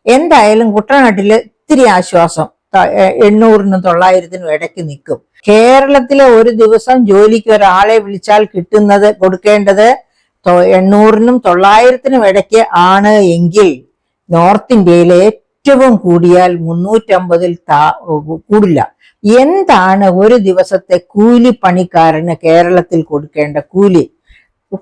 എന്തായാലും കുട്ടനാട്ടില് ഇത്തിരി ആശ്വാസം 800-നും 900-നും ഇടയ്ക്ക് നിൽക്കും. കേരളത്തിലെ ഒരു ദിവസം ജോലിക്ക് ഒരാളെ വിളിച്ചാൽ കൊടുക്കേണ്ടത് 800-നും 900-നും ഇടയ്ക്ക് ആണ് എങ്കിൽ നോർത്ത് ഇന്ത്യയിലെ ഏറ്റവും കൂടിയാൽ 350-ൽ കൂടില്ല. എന്താണ് ഒരു ദിവസത്തെ കൂലി പണിക്കാരന് കേരളത്തിൽ കൊടുക്കേണ്ട കൂലി?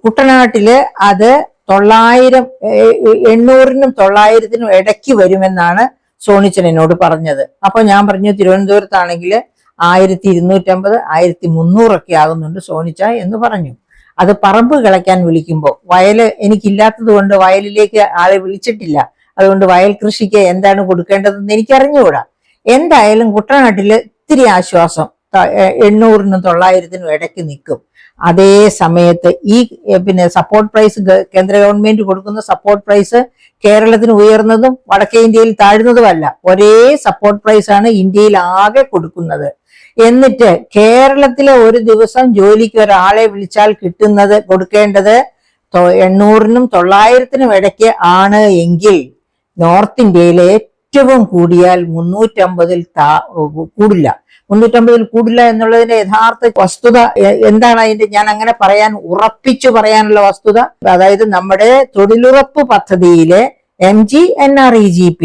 കുട്ടനാട്ടില് അത് 800-നും 900-നും ഇടയ്ക്ക് വരുമെന്നാണ് സോണിച്ചൻ എന്നോട് പറഞ്ഞത്. അപ്പൊ ഞാൻ പറഞ്ഞു തിരുവനന്തപുരത്താണെങ്കിൽ 1250, 1300 ആകുന്നുണ്ട് സോണിച്ച എന്ന് പറഞ്ഞു. അത് പറമ്പ് കിളയ്ക്കാൻ വിളിക്കുമ്പോൾ, വയല് എനിക്കില്ലാത്തത് കൊണ്ട് വയലിലേക്ക് ആളെ വിളിച്ചിട്ടില്ല. അതുകൊണ്ട് വയൽ കൃഷിക്ക് എന്താണ് കൊടുക്കേണ്ടതെന്ന് എനിക്കറിഞ്ഞുകൂടാ. എന്തായാലും കുട്ടനാട്ടില് ഇത്തിരി ആശ്വാസം 800-നും 900-നും ഇടയ്ക്ക് നിൽക്കും. അതേ സമയത്ത് ഈ സപ്പോർട്ട് പ്രൈസ്, കേന്ദ്ര ഗവൺമെന്റ് കൊടുക്കുന്ന സപ്പോർട്ട് പ്രൈസ് കേരളത്തിന് ഉയർന്നതും വടക്കേ ഇന്ത്യയിൽ താഴ്ന്നതുമല്ല, ഒരേ സപ്പോർട്ട് പ്രൈസ് ആണ് ഇന്ത്യയിൽ ആകെ കൊടുക്കുന്നത്. എന്നിട്ട് കേരളത്തിലെ ഒരു ദിവസം ജോലിക്ക് ഒരാളെ വിളിച്ചാൽ കൊടുക്കേണ്ടത് 800-നും 900-നും ഇടയ്ക്ക് ആണ് എങ്കിൽ നോർത്ത് ഇന്ത്യയിലെ ഏറ്റവും കൂടിയാൽ 350-ൽ കൂടില്ല. 350-ൽ കൂടില്ല എന്നുള്ളതിന്റെ യഥാർത്ഥ വസ്തുത എന്താണ്? ഞാൻ അങ്ങനെ ഉറപ്പിച്ചു പറയാനുള്ള വസ്തുത, അതായത് നമ്മുടെ തൊഴിലുറപ്പ് പദ്ധതിയിലെ MGNREGP,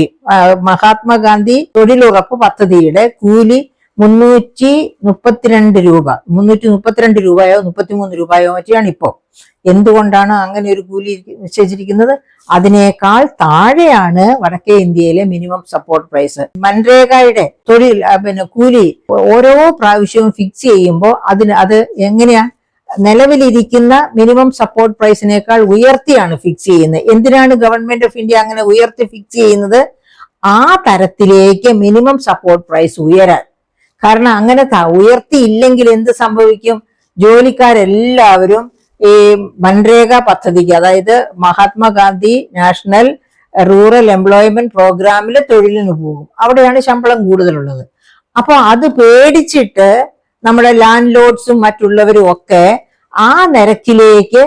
മഹാത്മാഗാന്ധി തൊഴിലുറപ്പ് പദ്ധതിയുടെ കൂലി 332 രൂപ, 332 രൂപയോ 33 രൂപയോ മറ്റാണ് ഇപ്പോ. എന്തുകൊണ്ടാണ് അങ്ങനെ ഒരു കൂലി നിശ്ചയിച്ചിരിക്കുന്നത്? അതിനേക്കാൾ താഴെയാണ് വടക്കേ ഇന്ത്യയിലെ മിനിമം സപ്പോർട്ട് പ്രൈസ്. മൻരേഗയുടെ കൂലി ഓരോ പ്രാവശ്യവും ഫിക്സ് ചെയ്യുമ്പോൾ അത് എങ്ങനെയാ? നിലവിലിരിക്കുന്ന മിനിമം സപ്പോർട്ട് പ്രൈസിനേക്കാൾ ഉയർത്തിയാണ് ഫിക്സ് ചെയ്യുന്നത്. എന്തിനാണ് ഗവൺമെന്റ് ഓഫ് ഇന്ത്യ അങ്ങനെ ഉയർത്തി ഫിക്സ് ചെയ്യുന്നത്? ആ തരത്തിലേക്ക് മിനിമം സപ്പോർട്ട് പ്രൈസ് ഉയരാൻ. കാരണം അങ്ങനെ ഉയർത്തിയില്ലെങ്കിൽ എന്ത് സംഭവിക്കും? ജോലിക്കാരെല്ലാവരും ഈ മൻരേഗ പദ്ധതിക്ക്, അതായത് മഹാത്മാഗാന്ധി നാഷണൽ റൂറൽ എംപ്ലോയ്മെന്റ് പ്രോഗ്രാമിൽ തൊഴിലിന് പോകും. അവിടെയാണ് ശമ്പളം കൂടുതലുള്ളത്. അപ്പൊ അത് പേടിച്ചിട്ട് നമ്മുടെ ലാൻഡ് ലോഡ്സും മറ്റുള്ളവരും ഒക്കെ ആ നിരക്കിലേക്ക്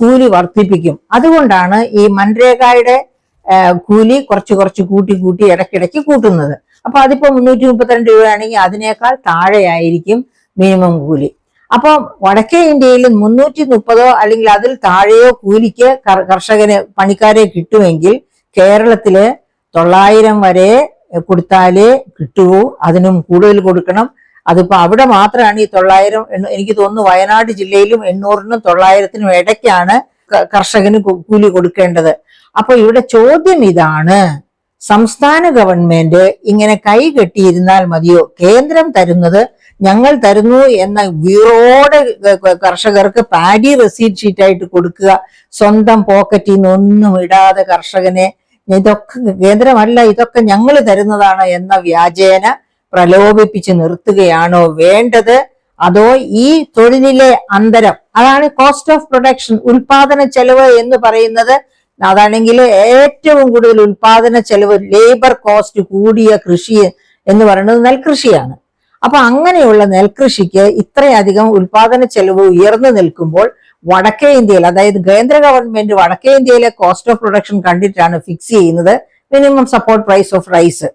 കൂലി വർദ്ധിപ്പിക്കും. അതുകൊണ്ടാണ് ഈ മൻരേഗയുടെ കൂലി കുറച്ച് കൂട്ടി ഇടയ്ക്കിടയ്ക്ക് കൂട്ടുന്നത്. അപ്പൊ അതിപ്പോ 332 രൂപയാണെങ്കിൽ അതിനേക്കാൾ താഴെയായിരിക്കും മിനിമം കൂലി. അപ്പൊ വടക്കേ ഇന്ത്യയിൽ 330 അല്ലെങ്കിൽ അതിൽ താഴെയോ കൂലിക്ക് പണിക്കാരെ കിട്ടുമെങ്കിൽ കേരളത്തില് 900 വരെ കൊടുത്താലേ കിട്ടുവൂ. അതിനും കൂടുതൽ കൊടുക്കണം. അതിപ്പോ അവിടെ മാത്രമാണ് ഈ 900. എനിക്ക് തോന്നുന്നു വയനാട് ജില്ലയിലും 800-നും 900-നും ഇടയ്ക്കാണ് കർഷകന് കൂലി കൊടുക്കേണ്ടത്. അപ്പൊ ഇവിടെ ചോദ്യം ഇതാണ്, സംസ്ഥാന ഗവൺമെന്റ് ഇങ്ങനെ കൈ കെട്ടിയിരുന്നാൽ മതിയോ? കേന്ദ്രം തരുന്നത് ഞങ്ങൾ തരുന്നു എന്ന വീറോടെ കർഷകർക്ക് പാഡി റെസീറ്റ് ഷീറ്റായിട്ട് കൊടുക്കുക, സ്വന്തം പോക്കറ്റിൽ നിന്നൊന്നും ഇടാതെ കർഷകനെ ഇതൊക്കെ കേന്ദ്രമല്ല, ഇതൊക്കെ ഞങ്ങൾ തരുന്നതാണ് എന്ന വ്യാജേന പ്രലോഭിപ്പിച്ച് നിർത്തുകയാണോ വേണ്ടത്? അതോ ഈ തൊഴിലിലെ അന്തരം, അതാണ് കോസ്റ്റ് ഓഫ് പ്രൊഡക്ഷൻ, ഉൽപാദന ചെലവ് എന്ന് പറയുന്നത്. അതാണെങ്കിൽ ഏറ്റവും കൂടുതൽ ഉൽപാദന ചെലവ്, ലേബർ കോസ്റ്റ് കൂടിയ കൃഷി എന്ന് പറയുന്നത് നെൽകൃഷിയാണ്. അപ്പൊ അങ്ങനെയുള്ള നെൽകൃഷിക്ക് ഇത്രയധികം ഉൽപാദന ചെലവ് ഉയർന്നു നിൽക്കുമ്പോൾ വടക്കേ ഇന്ത്യയിൽ, അതായത് കേന്ദ്ര ഗവൺമെന്റ് വടക്കേ ഇന്ത്യയിലെ കോസ്റ്റ് ഓഫ് പ്രൊഡക്ഷൻ കണ്ടിട്ടാണ് ഫിക്സ് ചെയ്യുന്നത് minimum support price of rice.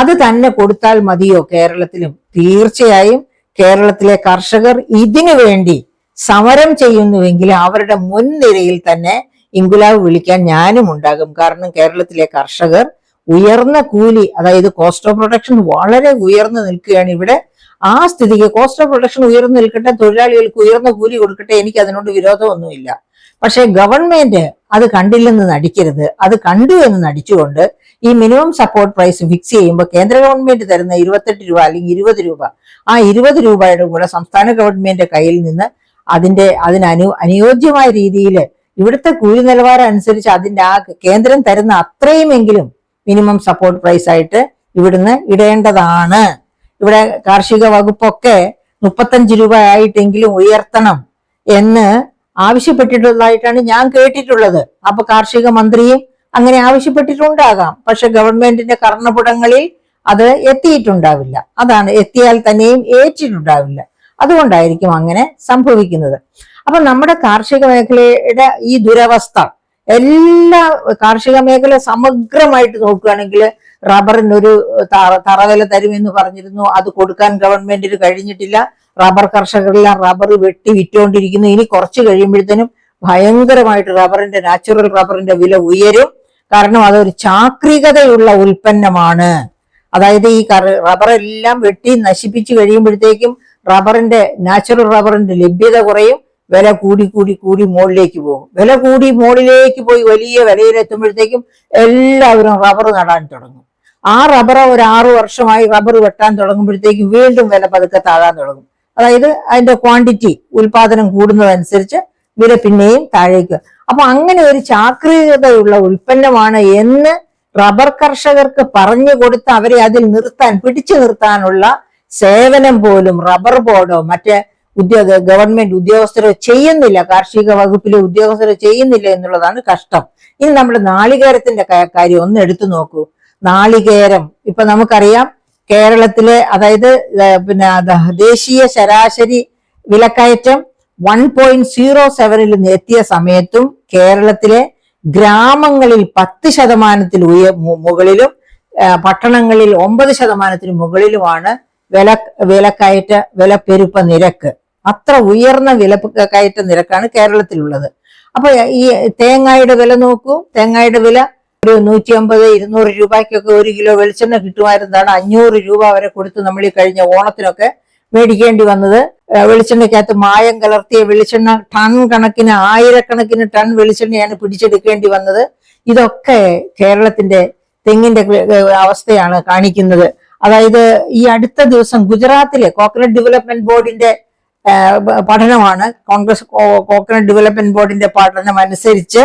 അത് തന്നെ കൊടുത്താൽ മതിയോ കേരളത്തിലും? തീർച്ചയായും കേരളത്തിലെ കർഷകർ ഇതിനു വേണ്ടി സമരം ചെയ്യുന്നുവെങ്കിൽ അവരുടെ മുൻനിരയിൽ തന്നെ ഇൻകുലാബ് വിളിക്കാൻ ഞാനും ഉണ്ടാകും. കാരണം കേരളത്തിലെ കർഷകർ ഉയർന്ന കൂലി, അതായത് കോസ്റ്റ് ഓഫ് പ്രൊഡക്ഷൻ വളരെ ഉയർന്നു നിൽക്കുകയാണ് ഇവിടെ. ആ സ്ഥിതിക്ക് കോസ്റ്റ് ഓഫ് പ്രൊഡക്ഷൻ ഉയർന്നു നിൽക്കട്ടെ, തൊഴിലാളികൾക്ക് ഉയർന്ന കൂലി കൊടുക്കട്ടെ, എനിക്ക് അതിനോട് വിരോധമൊന്നുമില്ല. പക്ഷെ ഗവൺമെന്റ് അത് കണ്ടില്ലെന്ന് നടിക്കരുത്. അത് കണ്ടു എന്ന് നടിച്ചുകൊണ്ട് ഈ മിനിമം സപ്പോർട്ട് പ്രൈസ് ഫിക്സ് ചെയ്യുമ്പോൾ കേന്ദ്ര ഗവൺമെന്റ് തരുന്ന 28 രൂപ അല്ലെങ്കിൽ 20 രൂപ, ആ 20 രൂപയുടെ കൂടെ സംസ്ഥാന ഗവൺമെന്റ് കയ്യിൽ നിന്ന് അനുയോജ്യമായ രീതിയിൽ ഇവിടുത്തെ കൂലി നിലവാരം അനുസരിച്ച് അതിന്റെ ആ കേന്ദ്രം തരുന്ന അത്രയുമെങ്കിലും മിനിമം സപ്പോർട്ട് പ്രൈസ് ആയിട്ട് ഇവിടുന്ന് ഇടേണ്ടതാണ്. ഇവിടെ കാർഷിക വകുപ്പൊക്കെ 35 രൂപ ആയിട്ടെങ്കിലും ഉയർത്തണം എന്ന് ആവശ്യപ്പെട്ടിട്ടുള്ളതായിട്ടാണ് ഞാൻ കേട്ടിട്ടുള്ളത്. അപ്പൊ കാർഷിക മന്ത്രിയും അങ്ങനെ ആവശ്യപ്പെട്ടിട്ടുണ്ടാകാം. പക്ഷെ ഗവൺമെന്റിന്റെ കർണപുടങ്ങളിൽ അത് എത്തിയിട്ടുണ്ടാവില്ല. എത്തിയാൽ തന്നെയും ഏറ്റിട്ടുണ്ടാവില്ല. അതുകൊണ്ടായിരിക്കും അങ്ങനെ സംഭവിക്കുന്നത്. അപ്പൊ നമ്മുടെ കാർഷിക മേഖലയുടെ ഈ ദുരവസ്ഥ എല്ലാ കാർഷിക മേഖല സമഗ്രമായിട്ട് നോക്കുകയാണെങ്കിൽ റബ്ബറിനൊരു തറവില തരുമെന്ന് പറഞ്ഞിരുന്നു. അത് കൊടുക്കാൻ ഗവൺമെന്റിന് കഴിഞ്ഞിട്ടില്ല. റബ്ബർ കർഷകരെല്ലാം റബ്ബർ വെട്ടി വിറ്റുകൊണ്ടിരിക്കുന്നു. ഇനി കുറച്ച് കഴിയുമ്പോഴത്തേനും ഭയങ്കരമായിട്ട് നാച്ചുറൽ റബ്ബറിന്റെ വില ഉയരും. കാരണം അതൊരു ചാക്രികതയുള്ള ഉൽപ്പന്നമാണ്. അതായത് ഈ റബ്ബറെല്ലാം വെട്ടി നശിപ്പിച്ചു കഴിയുമ്പോഴത്തേക്കും നാച്ചുറൽ റബ്ബറിന്റെ ലഭ്യത കുറയും, വില കൂടി കൂടി കൂടി മുകളിലേക്ക് പോകും. വില കൂടി മുകളിലേക്ക് പോയി വലിയ വിലയിലെത്തുമ്പോഴത്തേക്കും എല്ലാവരും റബ്ബർ നടാൻ തുടങ്ങും. ആ റബ്ബർ ഒരു 6 വർഷമായി റബ്ബർ വെട്ടാൻ തുടങ്ങുമ്പോഴത്തേക്കും വീണ്ടും വില പതുക്കെ താഴാൻ തുടങ്ങും. അതായത് അതിന്റെ ക്വാണ്ടിറ്റി ഉൽപാദനം കൂടുന്നതനുസരിച്ച് വില പിന്നെയും താഴേക്ക്. അപ്പൊ അങ്ങനെ ഒരു ചാക്രികതയുള്ള ഉൽപ്പന്നമാണ് എന്ന് റബ്ബർ കർഷകർക്ക് പറഞ്ഞു കൊടുത്ത് അവരെ അതിൽ പിടിച്ചു നിർത്താനുള്ള സേവനം പോലും റബ്ബർ ബോർഡോ മറ്റേ ഗവൺമെന്റ് ഉദ്യോഗസ്ഥരോ ചെയ്യുന്നില്ല. കാർഷിക വകുപ്പിലെ ഉദ്യോഗസ്ഥരോ ചെയ്യുന്നില്ല എന്നുള്ളതാണ് കഷ്ടം. ഇനി നമ്മൾ നാളികേരത്തിന്റെ കാര്യം ഒന്ന് എടുത്തു നോക്കൂ. നാളികേരം ഇപ്പൊ നമുക്കറിയാം, കേരളത്തിലെ അതായത് ദേശീയ ശരാശരി വിലക്കയറ്റം 1.07 എത്തിയ സമയത്തും കേരളത്തിലെ ഗ്രാമങ്ങളിൽ 10% മുകളിലും പട്ടണങ്ങളിൽ 9% മുകളിലുമാണ് വിലപ്പെരുപ്പ നിരക്ക്. അത്ര ഉയർന്ന വിലക്കയറ്റ നിരക്കാണ് കേരളത്തിലുള്ളത്. അപ്പൊ ഈ തേങ്ങയുടെ വില നോക്കൂ. തേങ്ങയുടെ വില ഒരു 150-200 രൂപയ്ക്കൊക്കെ 1 കിലോ വെളിച്ചെണ്ണ കിട്ടുമായിരുന്നതാണ് 500 രൂപ വരെ കൊടുത്ത് നമ്മൾ ഈ കഴിഞ്ഞ ഓണത്തിനൊക്കെ മേടിക്കേണ്ടി വന്നത്. വെളിച്ചെണ്ണയ്ക്കകത്ത് മായം കലർത്തിയ വെളിച്ചെണ്ണ ടൺ കണക്കിന്, ആയിരക്കണക്കിന് ടൺ വെളിച്ചെണ്ണയാണ് പിടിച്ചെടുക്കേണ്ടി വന്നത്. ഇതൊക്കെ കേരളത്തിന്റെ തെങ്ങിന്റെ അവസ്ഥയാണ് കാണിക്കുന്നത്. അതായത് ഈ അടുത്ത ദിവസം ഗുജറാത്തിലെ കോക്കനട്ട് ഡെവലപ്മെന്റ് ബോർഡിന്റെ പഠനമാണ്, കോൺഗ്രസ് കോക്കനട്ട് ഡെവലപ്മെന്റ് ബോർഡിന്റെ പഠനം അനുസരിച്ച്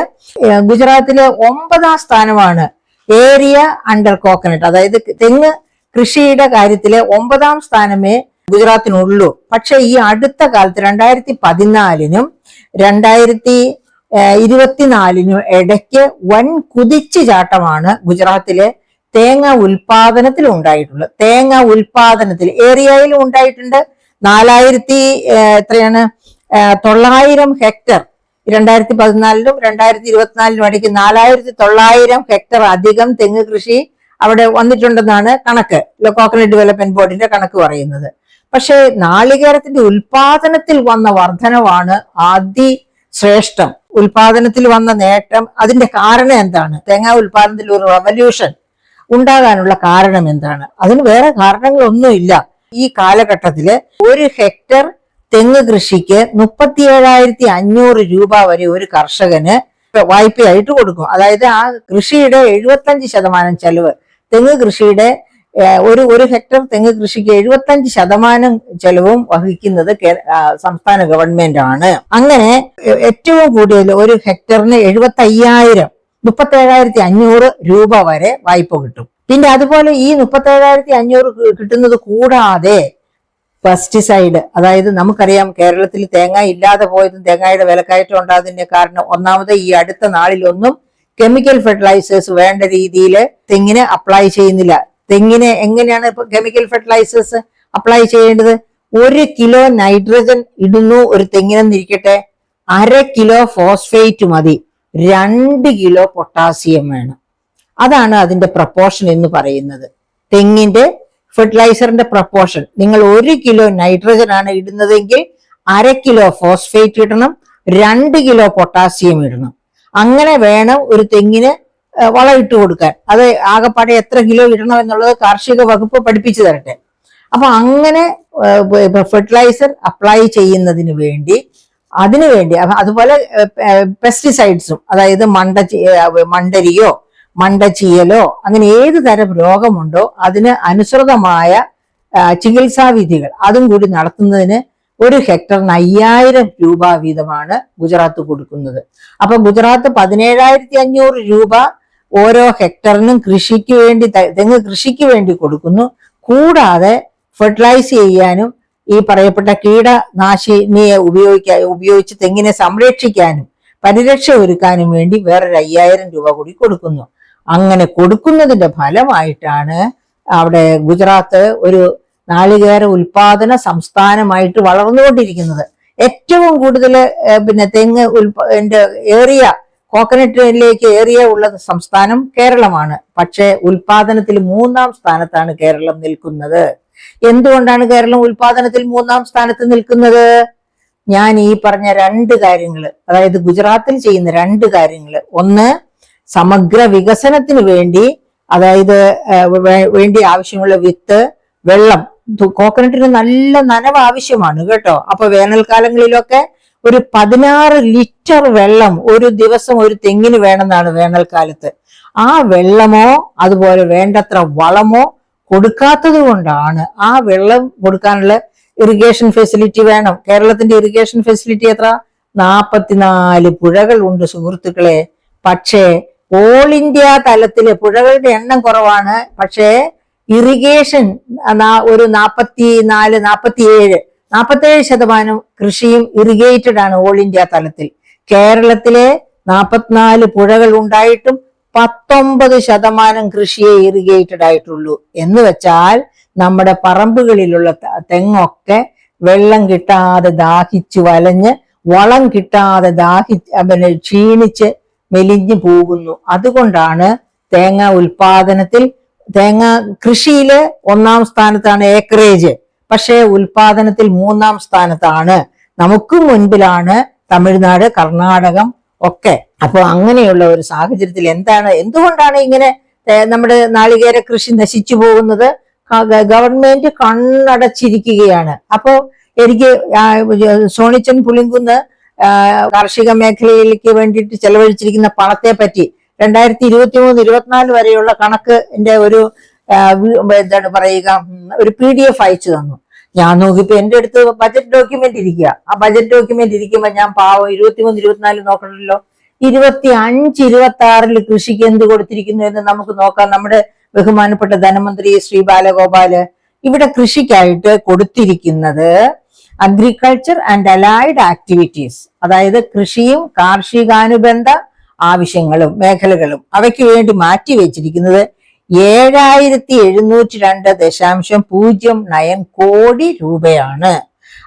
ഗുജറാത്തിലെ 9ാം സ്ഥാനമാണ് ഏരിയ അണ്ടർ കോക്കനട്ട്. അതായത് തെങ്ങ് കൃഷിയുടെ കാര്യത്തിലെ 9ാം സ്ഥാനമേ ഗുജറാത്തിനുള്ളൂ. പക്ഷെ ഈ അടുത്ത കാലത്ത് 2014-നും 2024-നും ഇടയ്ക്ക് വൻ കുതിച്ചു ചാട്ടമാണ് ഗുജറാത്തിലെ തേങ്ങ ഉൽപാദനത്തിൽ ഉണ്ടായിട്ടുള്ളത്. തേങ്ങ ഉൽപാദനത്തിൽ ഏരിയയിലും ഉണ്ടായിട്ടുണ്ട്. 900 ഹെക്ടർ 2014-നും 2024-നും ഇടയ്ക്ക് 4900 ഹെക്ടർ അധികം തെങ്ങ് കൃഷി അവിടെ വന്നിട്ടുണ്ടെന്നാണ് കണക്ക്, കോക്കനട്ട് ഡെവലപ്മെന്റ് ബോർഡിന്റെ കണക്ക് പറയുന്നത്. പക്ഷേ നാളികേരത്തിന്റെ ഉൽപാദനത്തിൽ വന്ന വർധനവാണ് അതിശ്രേഷ്ഠം. ഉൽപാദനത്തിൽ വന്ന നേട്ടം, അതിന്റെ കാരണം എന്താണ്? തേങ്ങാ ഉൽപാദനത്തിൽ ഒരു റവല്യൂഷൻ ഉണ്ടാകാനുള്ള കാരണം എന്താണ്? അതിന് വേറെ കാരണങ്ങളൊന്നുമില്ല. ഈ കാലഘട്ടത്തില് 1 ഹെക്ടർ തെങ്ങ് കൃഷിക്ക് 37,500 രൂപ വരെ ഒരു കർഷകന് വായ്പയായിട്ട് കൊടുക്കും. അതായത് ആ കൃഷിയുടെ 75% ചെലവ്, തെങ്ങ് കൃഷിയുടെ ഒരു ഹെക്ടർ തെങ്ങ് കൃഷിക്ക് 75% ചെലവും വഹിക്കുന്നത് സംസ്ഥാന ഗവൺമെന്റ് ആണ്. അങ്ങനെ ഏറ്റവും കൂടുതൽ ഒരു ഹെക്ടറിന് 37,500 രൂപ വരെ വായ്പ കിട്ടും. പിന്നെ അതുപോലെ ഈ 37,500 കിട്ടുന്നത് കൂടാതെ പെസ്റ്റിസൈഡ്, അതായത് നമുക്കറിയാം കേരളത്തിൽ തേങ്ങ ഇല്ലാതെ പോയതും തേങ്ങയുടെ വിലക്കയറ്റം ഉണ്ടാകുന്നതിന്റെ കാരണം ഒന്നാമത് ഈ അടുത്ത നാളിലൊന്നും കെമിക്കൽ ഫെർട്ടിലൈസേഴ്സ് വേണ്ട രീതിയിൽ തെങ്ങിന് അപ്ലൈ ചെയ്യുന്നില്ല. തെങ്ങിന് എങ്ങനെയാണ് ഇപ്പൊ കെമിക്കൽ ഫെർട്ടിലൈസേഴ്സ് അപ്ലൈ ചെയ്യേണ്ടത്? 1 കിലോ നൈട്രജൻ ഇടുന്നു ഒരു തെങ്ങിനെന്നിരിക്കട്ടെ, 1/2 കിലോ ഫോസ്ഫേറ്റ് മതി, 2 കിലോ പൊട്ടാസ്യം വേണം. അതാണ് അതിന്റെ പ്രപ്പോർഷൻ എന്ന് പറയുന്നത്. തെങ്ങിന്റെ ഫെർട്ടിലൈസറിന്റെ പ്രപ്പോർഷൻ. നിങ്ങൾ 1 കിലോ നൈട്രജൻ ആണ് ഇടുന്നതെങ്കിൽ 1/2 കിലോ ഫോസ്ഫേറ്റ് ഇടണം, 2 കിലോ പൊട്ടാസ്യം ഇടണം. അങ്ങനെ വേണം ഒരു തെങ്ങിന് വളം ഇട്ട് കൊടുക്കാൻ. അത് ആകെപ്പാടെ എത്ര കിലോ ഇടണം എന്നുള്ളത് കാർഷിക വകുപ്പ് പഠിപ്പിച്ചു തരട്ടെ. അപ്പൊ അങ്ങനെ ഫെർട്ടിലൈസർ അപ്ലൈ ചെയ്യുന്നതിന് വേണ്ടി അതുപോലെ പെസ്റ്റിസൈഡ്സും, അതായത് മണ്ടരിയോ മണ്ടച്ചീയലോ അങ്ങനെ ഏത് തരം രോഗമുണ്ടോ അതിന് അനുസൃതമായ ചികിത്സാ വിധികൾ അതും കൂടി നടത്തുന്നതിന് 1 ഹെക്ടറിന് 5000 രൂപ വീതമാണ് ഗുജറാത്ത് കൊടുക്കുന്നത്. അപ്പൊ ഗുജറാത്ത് 17,500 രൂപ ഓരോ ഹെക്ടറിനും തെങ്ങ് കൃഷിക്ക് വേണ്ടി കൊടുക്കുന്നു. കൂടാതെ ഫെർട്ടിലൈസ് ചെയ്യാനും ഈ പറയപ്പെട്ട കീടനാശിനിയെ ഉപയോഗിച്ച് തെങ്ങിനെ സംരക്ഷിക്കാനും പരിരക്ഷ ഒരുക്കാനും വേണ്ടി വേറൊരു 5000 രൂപ കൂടി കൊടുക്കുന്നു. അങ്ങനെ കൊടുക്കുന്നതിന്റെ ഫലമായിട്ടാണ് അവിടെ ഗുജറാത്ത് ഒരു നാളികേര ഉൽപാദന സംസ്ഥാനമായിട്ട് വളർന്നുകൊണ്ടിരിക്കുന്നത്. ഏറ്റവും കൂടുതൽ തെങ്ങ് ഏറിയ കോക്കനട്ടിലേക്ക് ഏറിയ ഉള്ള സംസ്ഥാനം കേരളമാണ്. പക്ഷേ ഉൽപാദനത്തിൽ 3-ാം സ്ഥാനത്താണ് കേരളം നിൽക്കുന്നത്. എന്തുകൊണ്ടാണ് കേരളം ഉൽപാദനത്തിൽ 3-ാം സ്ഥാനത്ത് നിൽക്കുന്നത്? ഞാൻ ഈ പറഞ്ഞ 2 കാര്യങ്ങൾ, അതായത് ഗുജറാത്തിൽ ചെയ്യുന്ന 2 കാര്യങ്ങൾ. ഒന്ന്, സമഗ്ര വികസനത്തിന് വേണ്ടി, അതായത് വേണ്ടി ആവശ്യമുള്ള വിത്ത്, വെള്ളം. കോക്കനട്ടിന് നല്ല നനവ് ആവശ്യമാണ് കേട്ടോ. അപ്പൊ വേനൽക്കാലങ്ങളിലൊക്കെ ഒരു 16 ലിറ്റർ വെള്ളം ഒരു ദിവസം ഒരു തെങ്ങിന് വേണമെന്നാണ് വേനൽക്കാലത്ത്. ആ വെള്ളമോ അതുപോലെ വേണ്ടത്ര വളമോ കൊടുക്കാത്തത് കൊണ്ടാണ്. ആ വെള്ളം കൊടുക്കാനുള്ള ഇറിഗേഷൻ ഫെസിലിറ്റി വേണം. കേരളത്തിന്റെ ഇറിഗേഷൻ ഫെസിലിറ്റി എത്ര? 44 പുഴകൾ ഉണ്ട് സുഹൃത്തുക്കളെ. പക്ഷേ ഓൾ ഇന്ത്യ തലത്തില് പുഴകളുടെ എണ്ണം കുറവാണ്. പക്ഷേ ഇറിഗേഷൻ ഒരു 47% കൃഷിയും ഇറിഗേറ്റഡ് ആണ് ഓൾ ഇന്ത്യ തലത്തിൽ. കേരളത്തിലെ 44 പുഴകൾ ഉണ്ടായിട്ടും 19% കൃഷിയെ ഇറിഗേറ്റഡ് ആയിട്ടുള്ളൂ. എന്ന് വെച്ചാൽ നമ്മുടെ പറമ്പുകളിലുള്ള തെങ്ങൊക്കെ വെള്ളം കിട്ടാതെ ദാഹിച്ചു വലഞ്ഞ്, വളം കിട്ടാതെ ക്ഷീണിച്ച് മെലിഞ്ഞു പോകുന്നു. അതുകൊണ്ടാണ് തേങ്ങ ഉൽപാദനത്തിൽ, തേങ്ങ കൃഷിയില് 1-ാം സ്ഥാനത്താണ് ഏക്കറേജ്, പക്ഷേ ഉൽപാദനത്തിൽ 3-ാം സ്ഥാനത്താണ്. നമുക്ക് മുൻപിലാണ് തമിഴ്നാട്, കർണാടകം ഒക്കെ. അപ്പോൾ അങ്ങനെയുള്ള ഒരു സാഹചര്യത്തിൽ എന്തുകൊണ്ടാണ് ഇങ്ങനെ നമ്മുടെ നാളികേര കൃഷി നശിച്ചു പോകുന്നത്? ഗവൺമെന്റ് കണ്ണടച്ചിരിക്കുകയാണ്. അപ്പോ എനിക്ക് സോണിച്ചൻ പുളിങ്കുന്ന് കാർഷിക മേഖലയിലേക്ക് വേണ്ടിയിട്ട് ചെലവഴിച്ചിരിക്കുന്ന പണത്തെ പറ്റി 2023-24 വരെയുള്ള കണക്കിന്റെ ഒരു എന്താണ് പറയുക, ഒരു PDF അയച്ചു തന്നു. ഞാൻ നോക്കിയപ്പോ എന്റെ അടുത്ത് ബജറ്റ് ഡോക്യുമെന്റ് ഇരിക്കുക. ആ ബജറ്റ് ഡോക്യുമെന്റ് ഇരിക്കുമ്പോ ഞാൻ പാവം 23-24 നോക്കണമല്ലോ. 25-26 കൃഷിക്ക് എന്ത് കൊടുത്തിരിക്കുന്നു എന്ന് നമുക്ക് നോക്കാം. നമ്മുടെ ബഹുമാനപ്പെട്ട ധനമന്ത്രി ശ്രീ ബാലഗോപാല് ഇവിടെ കൃഷിക്കായിട്ട് കൊടുത്തിരിക്കുന്നത് അഗ്രികൾച്ചർ ആൻഡ് അലൈഡ് ആക്ടിവിറ്റീസ്, അതായത് കൃഷിയും കാർഷികാനുബന്ധ ആവശ്യങ്ങളും മേഖലകളും അവയ്ക്ക് വേണ്ടി മാറ്റിവെച്ചിരിക്കുന്നത് 7702.09 കോടി രൂപയാണ്.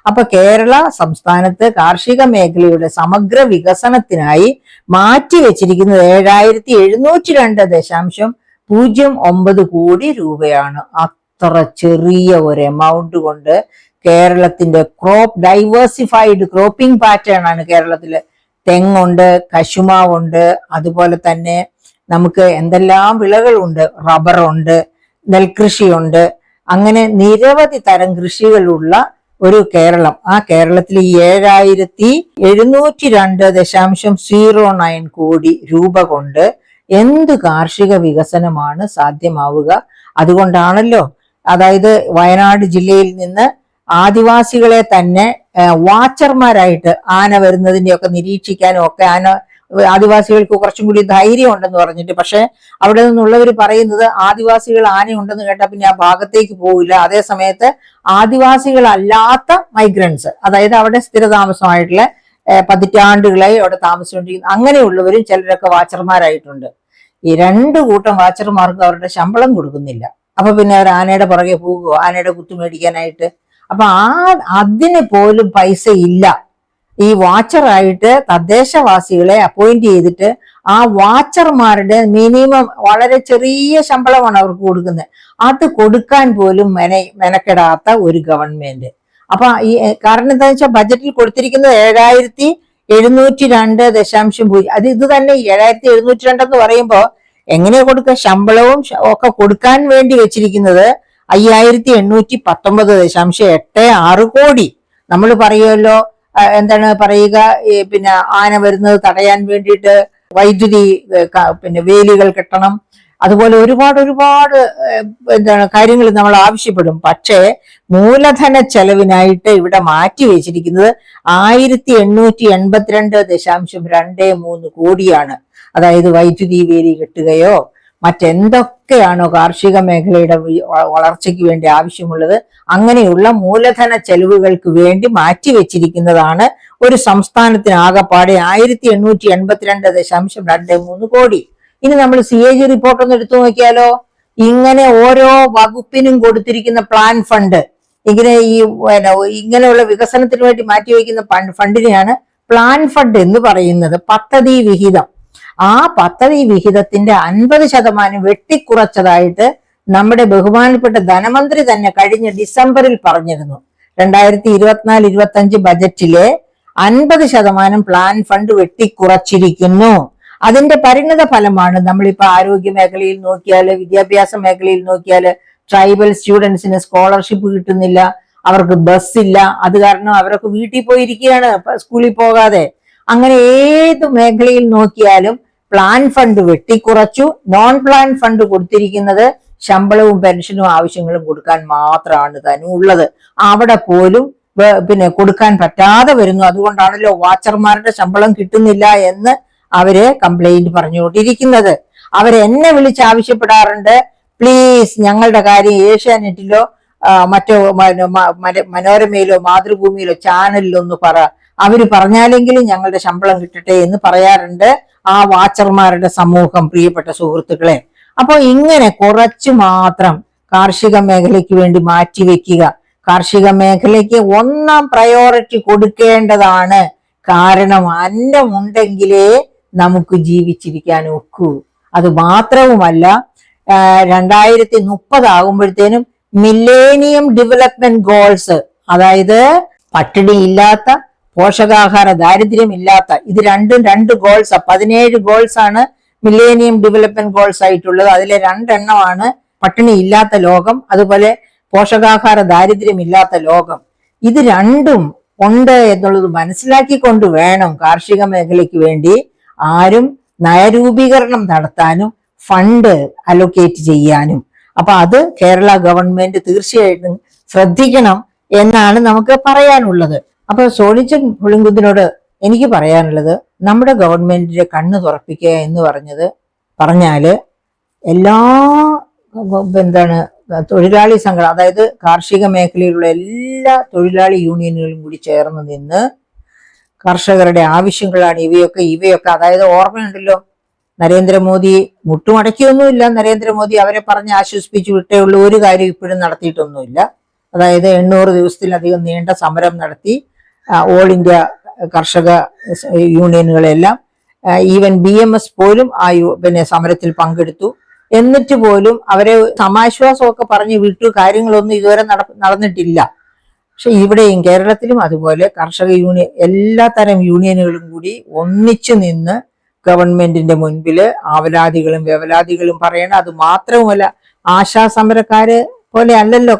അപ്പൊ കേരള സംസ്ഥാനത്ത് കാർഷിക മേഖലയുടെ സമഗ്ര വികസനത്തിനായി മാറ്റിവെച്ചിരിക്കുന്നത് 7702.09 കോടി രൂപയാണ്. അത്ര ചെറിയ ഒരു എമൗണ്ട് കൊണ്ട് കേരളത്തിന്റെ ഡൈവേഴ്സിഫൈഡ് ക്രോപ്പിംഗ് പാറ്റേൺ ആണ് കേരളത്തില്. തെങ്ങുണ്ട്, കശുമാവുണ്ട്, അതുപോലെ തന്നെ നമുക്ക് എന്തെല്ലാം വിളകളുണ്ട്, റബ്ബറുണ്ട്, നെൽകൃഷിയുണ്ട്, അങ്ങനെ നിരവധി തരം കൃഷികളുള്ള ഒരു കേരളം. ആ കേരളത്തിൽ 7702.09 കോടി രൂപ കൊണ്ട് എന്ത് കാർഷിക വികസനമാണ് സാധ്യമാവുക? അതുകൊണ്ടാണല്ലോ, അതായത് വയനാട് ജില്ലയിൽ നിന്ന് ആദിവാസികളെ തന്നെ വാച്ചർമാരായിട്ട്, ആന വരുന്നതിനെയൊക്കെ നിരീക്ഷിക്കാനും ഒക്കെ ആദിവാസികൾക്ക് കുറച്ചും കൂടി ധൈര്യം ഉണ്ടെന്ന് പറഞ്ഞിട്ട്, പക്ഷെ അവിടെ നിന്നുള്ളവർ പറയുന്നത് ആദിവാസികൾ ആനയുണ്ടെന്ന് കേട്ടാൽ പിന്നെ ആ ഭാഗത്തേക്ക് പോവില്ല. അതേ സമയത്ത് ആദിവാസികളല്ലാത്ത മൈഗ്രൻസ്, അതായത് അവിടെ സ്ഥിരതാമസമായിട്ടുള്ള പതിറ്റാണ്ടുകളായി അവിടെ താമസിച്ചുകൊണ്ടിരിക്കുന്ന അങ്ങനെയുള്ളവരും ചിലരൊക്കെ വാച്ചർമാരായിട്ടുണ്ട്. ഈ 2 കൂട്ടം വാച്ചർമാർക്ക് അവരുടെ ശമ്പളം കൊടുക്കുന്നില്ല. അപ്പൊ പിന്നെ അവർ ആനയുടെ പുറകെ പോകുമോ, ആനയുടെ കുത്തു മേടിക്കാനായിട്ട്? അപ്പൊ അതിന് പോലും പൈസ ഇല്ല. ഈ വാച്ചറായിട്ട് തദ്ദേശവാസികളെ അപ്പോയിന്റ് ചെയ്തിട്ട് ആ വാച്ചർമാരുടെ മിനിമം വളരെ ചെറിയ ശമ്പളമാണ് അവർക്ക് കൊടുക്കുന്നത്. അത് കൊടുക്കാൻ പോലും മെനക്കെടാത്ത ഒരു ഗവൺമെന്റ്. അപ്പൊ ഈ കാരണം എന്താ വെച്ചാൽ ബജറ്റിൽ കൊടുത്തിരിക്കുന്നത് 7702.0. ഇത് തന്നെ 7702 എന്ന് പറയുമ്പോ എങ്ങനെയാ കൊടുക്കുക? ശമ്പളവും ഒക്കെ കൊടുക്കാൻ വേണ്ടി വെച്ചിരിക്കുന്നത് 5819.86 കോടി. നമ്മൾ പറയുമല്ലോ, എന്താണ് പറയുക, പിന്നെ ആന വരുന്നത് തടയാൻ വേണ്ടിയിട്ട് വൈദ്യുതി പിന്നെ വേലികൾ കെട്ടണം, അതുപോലെ ഒരുപാട് എന്താണ് കാര്യങ്ങൾ നമ്മൾ ആവശ്യപ്പെടും. പക്ഷേ മൂലധന ചെലവിനായിട്ട് ഇവിടെ മാറ്റി വെച്ചിരിക്കുന്നത് 1882.23 കോടിയാണ്. അതായത് വൈദ്യുതി വേലി കെട്ടുകയോ മറ്റെന്തൊക്കെയാണോ കാർഷിക മേഖലയുടെ വളർച്ചയ്ക്ക് വേണ്ടി ആവശ്യമുള്ളത്, അങ്ങനെയുള്ള മൂലധന ചെലവുകൾക്ക് വേണ്ടി മാറ്റിവെച്ചിരിക്കുന്നതാണ് ഒരു സംസ്ഥാനത്തിന് ആകെപ്പാടെ 1882.23 കോടി. ഇനി നമ്മൾ CAG റിപ്പോർട്ട് ഒന്ന് എടുത്തു നോക്കിയാലോ. ഇങ്ങനെ ഓരോ വകുപ്പിനും കൊടുത്തിരിക്കുന്ന പ്ലാൻ ഫണ്ട്, ഇങ്ങനെയുള്ള വികസനത്തിന് വേണ്ടി മാറ്റിവെക്കുന്ന ഫണ്ടിനെയാണ് പ്ലാൻ ഫണ്ട് എന്ന് പറയുന്നത്. പദ്ധതി വിഹിതം. ആ പദ്ധതി വിഹിതത്തിന്റെ 50% വെട്ടിക്കുറച്ചതായിട്ട് നമ്മുടെ ബഹുമാനപ്പെട്ട ധനമന്ത്രി തന്നെ കഴിഞ്ഞ ഡിസംബറിൽ പറഞ്ഞിരുന്നു. 2024-25 ബജറ്റിലെ 50% പ്ലാൻ ഫണ്ട് വെട്ടിക്കുറച്ചിരിക്കുന്നു. അതിന്റെ പരിണിത ഫലമാണ് നമ്മളിപ്പോ ആരോഗ്യ മേഖലയിൽ നോക്കിയാല്, വിദ്യാഭ്യാസ മേഖലയിൽ നോക്കിയാല് ട്രൈബൽ സ്റ്റുഡൻസിന് സ്കോളർഷിപ്പ് കിട്ടുന്നില്ല, അവർക്ക് ബസ് ഇല്ല, അത് കാരണം അവരൊക്കെ വീട്ടിൽ പോയിരിക്കുകയാണ് സ്കൂളിൽ പോകാതെ. അങ്ങനെ ഏത് മേഖലയിൽ നോക്കിയാലും പ്ലാൻ ഫണ്ട് വെട്ടിക്കുറച്ചു. നോൺ പ്ലാൻ ഫണ്ട് കൊടുത്തിരിക്കുന്നത് ശമ്പളവും പെൻഷനും ആവശ്യങ്ങളും കൊടുക്കാൻ മാത്രമാണ് താനും ഉള്ളത്. അവിടെ പോലും കൊടുക്കാൻ പറ്റാതെ വരുന്നു. അതുകൊണ്ടാണല്ലോ വാച്ചർമാരുടെ ശമ്പളം കിട്ടുന്നില്ല എന്ന് അവര് കംപ്ലൈന്റ് പറഞ്ഞുകൊണ്ടിരിക്കുന്നത്. അവരെന്നെ വിളിച്ച് ആവശ്യപ്പെടാറുണ്ട്, പ്ലീസ് ഞങ്ങളുടെ കാര്യം ഏഷ്യാനെറ്റിലോ മറ്റോ മനോരമയിലോ മാതൃഭൂമിയിലോ ചാനലിലോ ഒന്ന് പറ, അവര് പറഞ്ഞാലെങ്കിലും ഞങ്ങളുടെ ശമ്പളം കിട്ടട്ടെ എന്ന് പറയാറുണ്ട് ആ വാച്ചർമാരുടെ സമൂഹം, പ്രിയപ്പെട്ട സുഹൃത്തുക്കളെ. അപ്പൊ ഇങ്ങനെ കുറച്ചു മാത്രം കാർഷിക മേഖലയ്ക്ക് വേണ്ടി മാറ്റിവെക്കുക, കാർഷിക മേഖലയ്ക്ക് ഒന്നാം പ്രയോറിറ്റി കൊടുക്കേണ്ടതാണ്. കാരണം അന്നമുണ്ടെങ്കിലേ നമുക്ക് ജീവിച്ചിരിക്കാൻ ഒക്കൂ. അത് മാത്രവുമല്ല, 2030 ആകുമ്പോഴത്തേനും മില്ലേനിയം ഡെവലപ്മെന്റ് ഗോൾസ്, അതായത് പട്ടിണിയില്ലാത്ത, പോഷകാഹാര ദാരിദ്ര്യമില്ലാത്ത, ഇത് രണ്ടും 2 ഗോൾസ്, 17 ഗോൾസ് ആണ് മില്ലേനിയം ഡെവലപ്മെന്റ് ഗോൾസ് ആയിട്ടുള്ളത്. അതിലെ 2 എണ്ണമാണ് പട്ടിണി ഇല്ലാത്ത ലോകം, അതുപോലെ പോഷകാഹാര ദാരിദ്ര്യമില്ലാത്ത ലോകം. ഇത് രണ്ടും ഉണ്ട് എന്നുള്ളത് മനസ്സിലാക്കിക്കൊണ്ട് വേണം കാർഷിക മേഖലയ്ക്ക് വേണ്ടി ആരും നയരൂപീകരണം നടത്താനും ഫണ്ട് അലോക്കേറ്റ് ചെയ്യാനും. അപ്പൊ അത് കേരള ഗവൺമെന്റ് തീർച്ചയായിട്ടും ശ്രദ്ധിക്കണം എന്നാണ് നമുക്ക് പറയാനുള്ളത്. അപ്പൊ സോണിച്ചൻ പുളിങ്കുന്നിനോട് എനിക്ക് പറയാനുള്ളത്, നമ്മുടെ ഗവൺമെന്റിന്റെ കണ്ണ് തുറപ്പിക്കുക എന്ന് പറഞ്ഞാല് എല്ലാ തൊഴിലാളി സംഘടന, അതായത് കാർഷിക മേഖലയിലുള്ള എല്ലാ തൊഴിലാളി യൂണിയനുകളും കൂടി ചേർന്ന് നിന്ന് കർഷകരുടെ ആവശ്യങ്ങളാണ് ഇവയൊക്കെ അതായത് ഓർമ്മയുണ്ടല്ലോ, നരേന്ദ്രമോദി മുട്ടുമടക്കിയൊന്നുമില്ല. നരേന്ദ്രമോദി അവരെ പറഞ്ഞ് ആശ്വസിപ്പിച്ചു വിട്ടേ ഉള്ളൂ, ഒരു കാര്യം ഇപ്പോഴും നടത്തിയിട്ടൊന്നുമില്ല. അതായത് 800 ദിവസത്തിലധികം നീണ്ട സമരം നടത്തി ഓൾ ഇന്ത്യ കർഷക യൂണിയനുകളെല്ലാം, ഈവൻ BMS പോലും ആ സമരത്തിൽ പങ്കെടുത്തു. എന്നിട്ട് പോലും അവരെ സമാശ്വാസമൊക്കെ പറഞ്ഞു വിട്ടു, കാര്യങ്ങളൊന്നും ഇതുവരെ നടന്നിട്ടില്ല. പക്ഷെ ഇവിടെയും കേരളത്തിലും അതുപോലെ കർഷക യൂണിയൻ, എല്ലാ തരം യൂണിയനുകളും കൂടി ഒന്നിച്ചു നിന്ന് ഗവൺമെന്റിന്റെ മുൻപില് ആവലാതികളും വ്യവലാതികളും പറയണം. അത് മാത്രവുമല്ല, ആശാസമരക്കാര് പോലെ അല്ലല്ലോ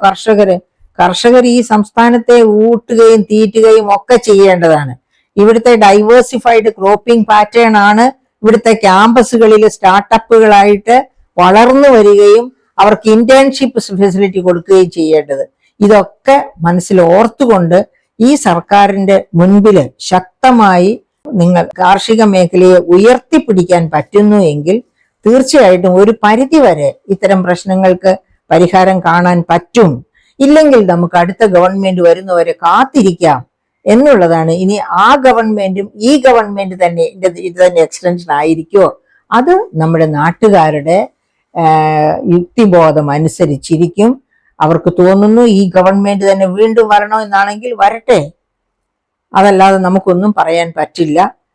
കർഷകർ ഈ സംസ്ഥാനത്തെ ഊട്ടുകയും തീറ്റുകയും ഒക്കെ ചെയ്യേണ്ടതാണ്. ഇവിടുത്തെ ഡൈവേഴ്സിഫൈഡ് ക്രോപ്പിംഗ് പാറ്റേൺ ആണ് ഇവിടുത്തെ ക്യാമ്പസുകളിൽ സ്റ്റാർട്ടപ്പുകളായിട്ട് വളർന്നു വരികയും അവർക്ക് ഇന്റേൺഷിപ്പ് ഫെസിലിറ്റി കൊടുക്കുകയും ചെയ്യേണ്ടത്. ഇതൊക്കെ മനസ്സിൽ ഓർത്തുകൊണ്ട് ഈ സർക്കാരിന്റെ മുൻപില് ശക്തമായി നിങ്ങൾ കാർഷിക മേഖലയെ ഉയർത്തിപ്പിടിക്കാൻ പറ്റുന്നു എങ്കിൽ തീർച്ചയായിട്ടും ഒരു പരിധിവരെ ഇത്തരം പ്രശ്നങ്ങൾക്ക് പരിഹാരം കാണാൻ പറ്റും. ഇല്ലെങ്കിൽ നമുക്ക് അടുത്ത ഗവൺമെന്റ് വരുന്നവരെ കാത്തിരിക്കാം എന്നുള്ളതാണ്. ഇനി ആ ഗവൺമെന്റും ഈ ഗവൺമെന്റ് തന്നെ ഇത് തന്നെ എക്സ്റ്റൻഷൻ ആയിരിക്കുമോ, അത് നമ്മുടെ നാട്ടുകാരുടെ യുക്തിബോധം അനുസരിച്ചിരിക്കും. അവർക്ക് തോന്നുന്നു ഈ ഗവൺമെന്റ് തന്നെ വീണ്ടും വരണമെന്നാണെങ്കിൽ വരട്ടെ, അതല്ലാതെ നമുക്കൊന്നും പറയാൻ പറ്റില്ല.